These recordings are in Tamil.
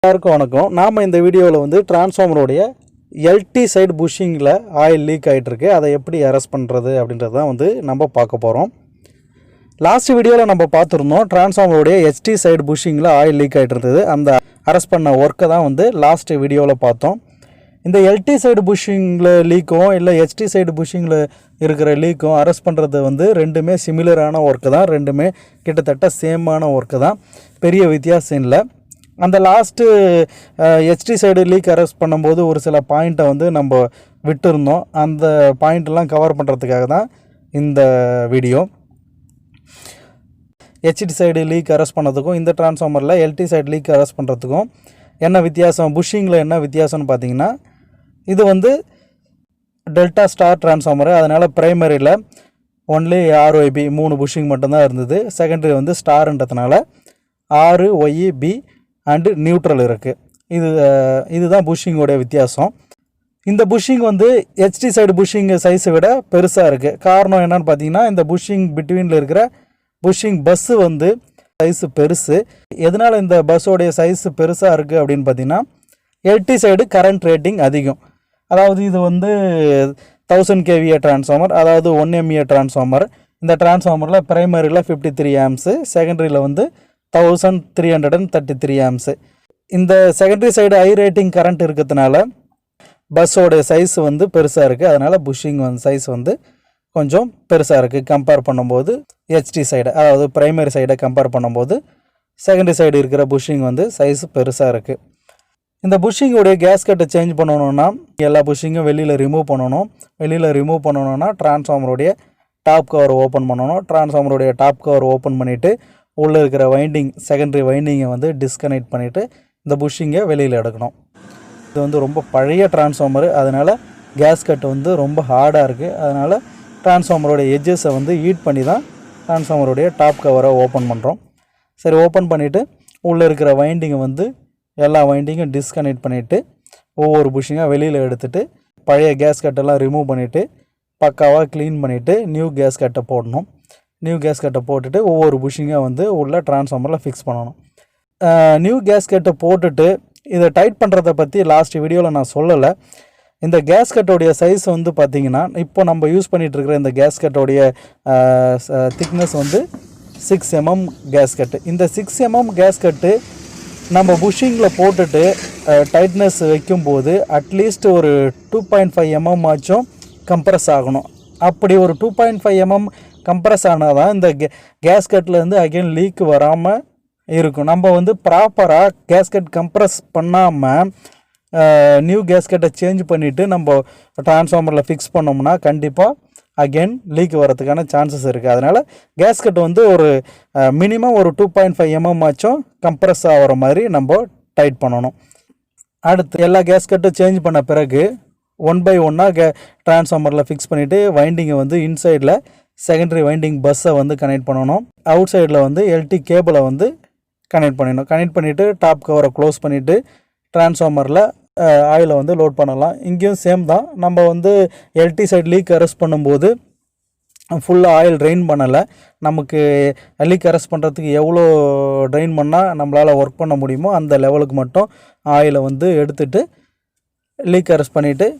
எல்லாருக்கும் வணக்கம். நாம் இந்த வீடியோவில் வந்து டிரான்ஸ்ஃபார்மருடைய LT சைடு புஷிங்கில் ஆயில் லீக் ஆகிட்டுருக்கு. அதை எப்படி அரெஸ்ட் பண்ணுறது அப்படின்றது தான் வந்து நம்ம பார்க்க போகிறோம். லாஸ்ட் வீடியோவில் நம்ம பார்த்துருந்தோம் டிரான்ஸ்ஃபார்மருடைய HT சைடு புஷிங்கில் ஆயில் லீக் ஆகிட்டு இருந்தது. அந்த அரெஸ்ட் பண்ண ஒர்க்கை தான் வந்து லாஸ்ட் வீடியோவில் பார்த்தோம். இந்த LT சைடு புஷிங்கில் லீக்கும் இல்லை HT சைடு புஷிங்கில் இருக்கிற லீக்கும் அரெஸ்ட் பண்ணுறது வந்து ரெண்டுமே சிமிலரான ஒர்க்கு தான். ரெண்டுமே கிட்டத்தட்ட சேமான ஒர்க்கு தான், பெரிய வித்தியாசம் இல்லை. அந்த last HT side leak arrest பண்ணும்போது ஒரு சில பாயிண்ட்டை வந்து நம்ம விட்டுருந்தோம். அந்த பாயிண்ட்டெல்லாம் கவர் பண்ணுறதுக்காக தான் இந்த video. HT side leak arrest பண்ணதுக்கும் இந்த டிரான்ஸ்ஃபார்மரில் LT சைடு லீக் அரெஸ்ட் பண்ணுறதுக்கும் என்ன வித்தியாசம், புஷிங்கில் என்ன வித்தியாசம்னு பார்த்தீங்கன்னா, இது வந்து டெல்டா ஸ்டார் டிரான்ஸ்ஃபார்மரு. அதனால் ப்ரைமரியில் ஒன்லி RYB 3 புஷிங் மட்டும்தான் இருந்தது. செகண்டரி வந்து ஸ்டார்ன்றதுனால RYB அண்டு நியூட்ரல் இருக்குது. இதுதான் புஷிங்கோடைய வித்தியாசம். இந்த புஷிங் வந்து HT சைடு புஷிங் சைஸை விட பெருசாக இருக்குது. காரணம் என்னன்னு பார்த்தீங்கன்னா, இந்த புஷிங் பிட்வீனில் இருக்கிற புஷிங் பஸ்ஸு வந்து சைஸு பெருசு. எதனால் இந்த பஸ்ஸோடைய சைஸு பெருசாக இருக்குது அப்படின்னு பார்த்தீங்கன்னா, LT சைடு கரண்ட் ரேட்டிங் அதிகம். அதாவது இது வந்து 1000 kVA டிரான்ஸ்ஃபார்மர், அதாவது 1 MVA டிரான்ஸ்ஃபார்மர். இந்த டிரான்ஸ்ஃபார்மரில் ப்ரைமரியில் 53 ஆம்ஸு, செகண்டரியில் வந்து 1333 ஆம்ஸு. இந்த secondary side high rating current இருக்கிறதுனால பஸ்ஸோடைய சைஸ் வந்து பெருசாக இருக்குது. அதனால் புஷிங் வந்து சைஸ் வந்து கொஞ்சம் பெருசாக இருக்குது கம்பேர் பண்ணும்போது HT சைடு, அதாவது ப்ரைமரி சைடை கம்பேர் பண்ணும்போது செகண்டரி சைடு இருக்கிற புஷிங் வந்து சைஸ் பெருசாக இருக்குது. இந்த புஷிங்கோடைய கேஸ்கெட்டை சேஞ்ச் பண்ணணுன்னா எல்லா புஷிங்கும் வெளியில் ரிமூவ் பண்ணணும். வெளியில் ரிமூவ் பண்ணணுன்னா டிரான்ஸ்ஃபார்மருடைய டாப் கவர் ஓப்பன் பண்ணணும். டிரான்ஸ்ஃபார்மருடைய டாப் கவர் ஓப்பன் பண்ணிவிட்டு உள்ளே இருக்கிற வைண்டிங், செகண்டரி வைண்டிங்கை வந்து டிஸ்கனெக்ட் பண்ணிவிட்டு இந்த புஷிங்கை வெளியில் எடுக்கணும். இது வந்து ரொம்ப பழைய டிரான்ஸ்ஃபார்மரு, அதனால் கேஸ்கட் வந்து ரொம்ப ஹார்டாக இருக்குது. அதனால் டிரான்ஸ்ஃபார்மருடைய எட்ஜஸை வந்து ஹீட் பண்ணி தான் டிரான்ஸ்ஃபார்மருடைய டாப் கவரை ஓப்பன் பண்ணுறோம். சரி, ஓப்பன் பண்ணிவிட்டு உள்ளே இருக்கிற வைண்டிங்கை வந்து எல்லா வைண்டிங்கும் டிஸ்கனெக்ட் பண்ணிவிட்டு ஒவ்வொரு புஷிங்காக வெளியில் எடுத்துகிட்டு பழைய கேஸ்கட்டெல்லாம் ரிமூவ் பண்ணிவிட்டு பக்காவாக க்ளீன் பண்ணிவிட்டு நியூ கேஸ்கட்டை போடணும். நியூ கேஸ்கட்டை போட்டுட்டு ஒவ்வொரு புஷிங்காக வந்து உள்ள டிரான்ஸ்ஃபார்மரில் ஃபிக்ஸ் பண்ணணும். நியூ கேஸ்கட்டை போட்டுட்டு இதை டைட் பண்ணுறதை பற்றி லாஸ்ட் வீடியோவில் நான் சொல்லலை. இந்த கேஸ்கட்டோடைய சைஸ் வந்து பார்த்திங்கன்னா, இப்போ நம்ம யூஸ் பண்ணிகிட்ருக்கிற இந்த கேஸ்கட்டோடைய திக்னஸ் வந்து 6 mm கேஸ்கட்டு. இந்த 6 mm கேஸ்கட்டு நம்ம புஷிங்கில் போட்டுட்டு டைட்னஸ் வைக்கும்போது அட்லீஸ்ட் ஒரு 2.5 mm ஆச்சும் கம்ப்ரஸ் ஆகணும். அப்படி ஒரு 2.5 mm கம்ப்ரஸ் ஆனால் தான் இந்த கேஸ்கட்லேருந்து அகைன் லீக் வராமல் இருக்கும். நம்ம வந்து ப்ராப்பராக கேஸ்கட் கம்ப்ரஸ் பண்ணாமல் நியூ கேஸ்கட்டை சேஞ்ச் பண்ணிவிட்டு நம்ம டிரான்ஸ்ஃபார்மரில் ஃபிக்ஸ் பண்ணோம்னா கண்டிப்பாக அகெயின் லீக் வரதுக்கான சான்சஸ் இருக்குது. அதனால் கேஸ்கட் வந்து ஒரு மினிமம் ஒரு 2.5 mm ஆச்சும் கம்ப்ரஸ் ஆகிற மாதிரி நம்ம டைட் பண்ணணும். அடுத்து எல்லா கேஸ்கட்டும் சேஞ்ச் பண்ண பிறகு 1 by 1 டிரான்ஸ்ஃபார்மரில் ஃபிக்ஸ் பண்ணிவிட்டு வைண்டிங்கை வந்து இன்சைடில் செகண்டரி வைண்டிங் பஸ்ஸை வந்து கனெக்ட் பண்ணணும். அவுட் சைடில் வந்து LT கேபிளை வந்து கனெக்ட் பண்ணிடணும். கனெக்ட் பண்ணிவிட்டு டாப் கவரை க்ளோஸ் பண்ணிவிட்டு டிரான்ஸ்ஃபார்மரில் ஆயிலை வந்து லோட் பண்ணலாம். இங்கேயும் சேம் தான். நம்ம வந்து LT சைடு லீக் அரெஸ்ட் பண்ணும்போது ஃபுல்லாக ஆயில் ட்ரெயின் பண்ணலை. நமக்கு லீக் அரெஸ்ட் பண்ணுறதுக்கு எவ்வளோ ட்ரெயின் பண்ணால் நம்மளால் ஒர்க் பண்ண முடியுமோ அந்த லெவலுக்கு மட்டும் ஆயிலை வந்து எடுத்துகிட்டு லீக் அரெஸ்ட் பண்ணிவிட்டு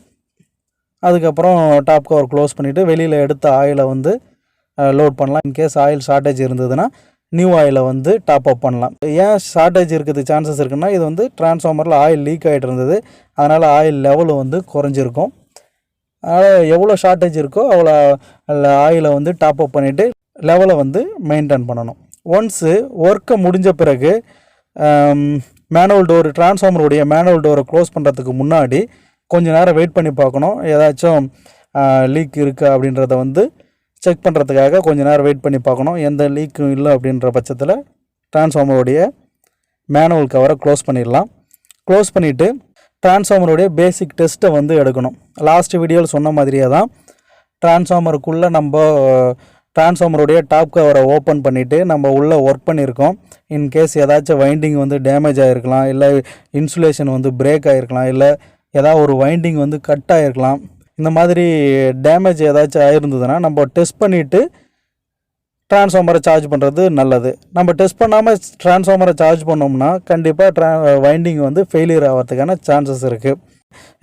அதுக்கப்புறம் டாப் கவர் க்ளோஸ் பண்ணிவிட்டு வெளியில் எடுத்த ஆயிலை வந்து லோட் பண்ணலாம். இன்கேஸ் ஆயில் ஷார்ட்டேஜ் இருந்ததுன்னா நியூ ஆயிலை வந்து டாப் அப் பண்ணலாம். ஏன் ஷார்ட்டேஜ் இருக்கிறது சான்சஸ் இருக்குன்னா, இது வந்து டிரான்ஸ்ஃபார்மரில் ஆயில் லீக் ஆகிட்டு இருந்தது. அதனால் ஆயில் லெவலு வந்து குறைஞ்சிருக்கும். அதனால் எவ்வளோ ஷார்ட்டேஜ் இருக்கோ அவ்வளோ ஆயிலை வந்து டாப் அப் பண்ணிவிட்டு லெவலை வந்து மெயின்டைன் பண்ணணும். ஒன்ஸு ஒர்க்கை முடிஞ்ச பிறகு மேனுவல் டோர், டிரான்ஸ்ஃபார்மருடைய மேனுவல் டோரை க்ளோஸ் பண்ணுறதுக்கு முன்னாடி கொஞ்சம் நேரம் வெயிட் பண்ணி பார்க்கணும். ஏதாச்சும் லீக் இருக்கா அப்படின்றத வந்து செக் பண்ணுறதுக்காக கொஞ்சம் நேரம் வெயிட் பண்ணி பார்க்கணும். எந்த லீக்கும் இல்லை அப்படின்ற பட்சத்தில் டிரான்ஸ்ஃபார்மருடைய மேனுவல் கவரை க்ளோஸ் பண்ணிடலாம். க்ளோஸ் பண்ணிவிட்டு டிரான்ஸ்ஃபார்மருடைய பேசிக் டெஸ்ட்டை வந்து எடுக்கணும். லாஸ்ட் வீடியோவில் சொன்ன மாதிரியே தான் டிரான்ஸ்ஃபார்மருக்குள்ளே நம்ம டிரான்ஸ்ஃபார்மருடைய டாப் கவரை ஓப்பன் பண்ணிவிட்டு நம்ம உள்ளே ஒர்க் பண்ணியிருக்கோம். இன்கேஸ் ஏதாச்சும் வைண்டிங் வந்து டேமேஜ் ஆகிருக்கலாம், இல்லை இன்சுலேஷன் வந்து பிரேக் ஆகிருக்கலாம், இல்லை ஏதாவது ஒரு வைண்டிங் வந்து கட் ஆகிருக்கலாம். இந்த மாதிரி டேமேஜ் ஏதாச்சும் ஆகிருந்ததுன்னா நம்ம டெஸ்ட் பண்ணிவிட்டு டிரான்ஸ்ஃபார்மரை சார்ஜ் பண்ணுறது நல்லது. நம்ம டெஸ்ட் பண்ணாமல் டிரான்ஸ்ஃபார்மரை சார்ஜ் பண்ணோம்னா கண்டிப்பாக வைண்டிங் வந்து ஃபெயிலியர் ஆகிறதுக்கான சான்சஸ் இருக்குது.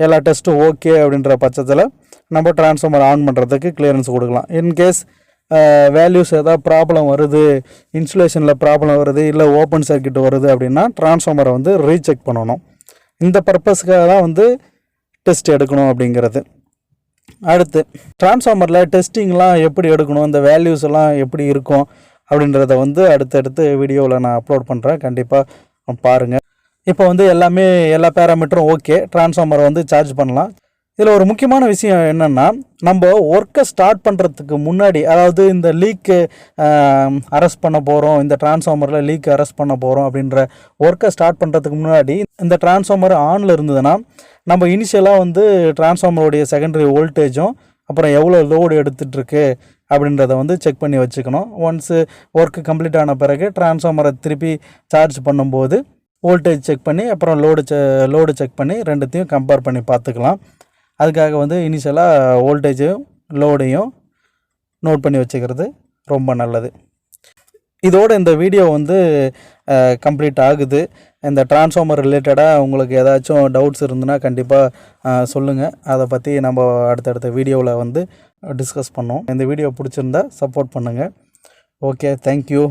எல்லா டெஸ்ட்டும் ஓகே அப்படின்ற பட்சத்தில் நம்ம டிரான்ஸ்ஃபார்மர் ஆன் பண்ணுறதுக்கு கிளியரன்ஸ் கொடுக்கலாம். இன்கேஸ் வேல்யூஸ் ஏதாவது ப்ராப்ளம் வருது, இன்சுலேஷனில் ப்ராப்ளம் வருது, இல்லை ஓப்பன் சர்க்யூட் வருது அப்படின்னா டிரான்ஸ்ஃபார்மரை வந்து ரீசெக் பண்ணணும். இந்த பர்பஸ்க்காக தான் வந்து டெஸ்ட் எடுக்கணும் அப்படிங்கிறது. அடுத்து டிரான்ஸ்ஃபார்மரில் டெஸ்டிங்லாம் எப்படி எடுக்கணும், இந்த வேல்யூஸ் எல்லாம் எப்படி இருக்கும் அப்படின்றத வந்து அடுத்தடுத்து வீடியோவில் நான் அப்லோட் பண்ணுறேன், கண்டிப்பாக பாருங்கள். இப்போ வந்து எல்லா பேராமீட்டரும் ஓகே, டிரான்ஸ்ஃபார்மரை வந்து சார்ஜ் பண்ணலாம். இதில் ஒரு முக்கியமான விஷயம் என்னென்னா, நம்ம ஒர்க்கை ஸ்டார்ட் பண்ணுறதுக்கு முன்னாடி, அதாவது இந்த லீக்கு அரெஸ்ட் பண்ண போகிறோம், இந்த டிரான்ஸ்ஃபார்மரில் லீக் அரெஸ்ட் பண்ண போகிறோம் அப்படின்ற ஒர்க்கை ஸ்டார்ட் பண்ணுறதுக்கு முன்னாடி இந்த டிரான்ஸ்ஃபார்மர் ஆனில் இருந்ததுன்னா நம்ம இனிஷியலாக வந்து டிரான்ஸ்ஃபார்மருடைய செகண்டரி வோல்டேஜும் அப்புறம் எவ்வளோ லோடு எடுத்துகிட்ருக்கு அப்படின்றத வந்து செக் பண்ணி வச்சுக்கணும். ஒன்ஸு ஒர்க்கு கம்ப்ளீட் ஆன பிறகு டிரான்ஸ்ஃபார்மரை திருப்பி சார்ஜ் பண்ணும்போது வோல்டேஜ் செக் பண்ணி அப்புறம் லோடு செக் பண்ணி ரெண்டுத்தையும் கம்பேர் பண்ணி பார்த்துக்கலாம். அதுக்காக வந்து இனிஷியலாக வோல்டேஜையும் லோடையும் நோட் பண்ணி வச்சுக்கிறது ரொம்ப நல்லது. இதோடு இந்த வீடியோ வந்து கம்ப்ளீட் ஆகுது. இந்த டிரான்ஸ்ஃபார்மர் ரிலேட்டடாக உங்களுக்கு ஏதாச்சும் டவுட்ஸ் இருந்துன்னா கண்டிப்பாக சொல்லுங்கள். அதை பற்றி நம்ம அடுத்தடுத்த வீடியோவில் வந்து டிஸ்கஸ் பண்ணோம். இந்த வீடியோ பிடிச்சிருந்தா சப்போர்ட் பண்ணுங்கள். Okay, thank you.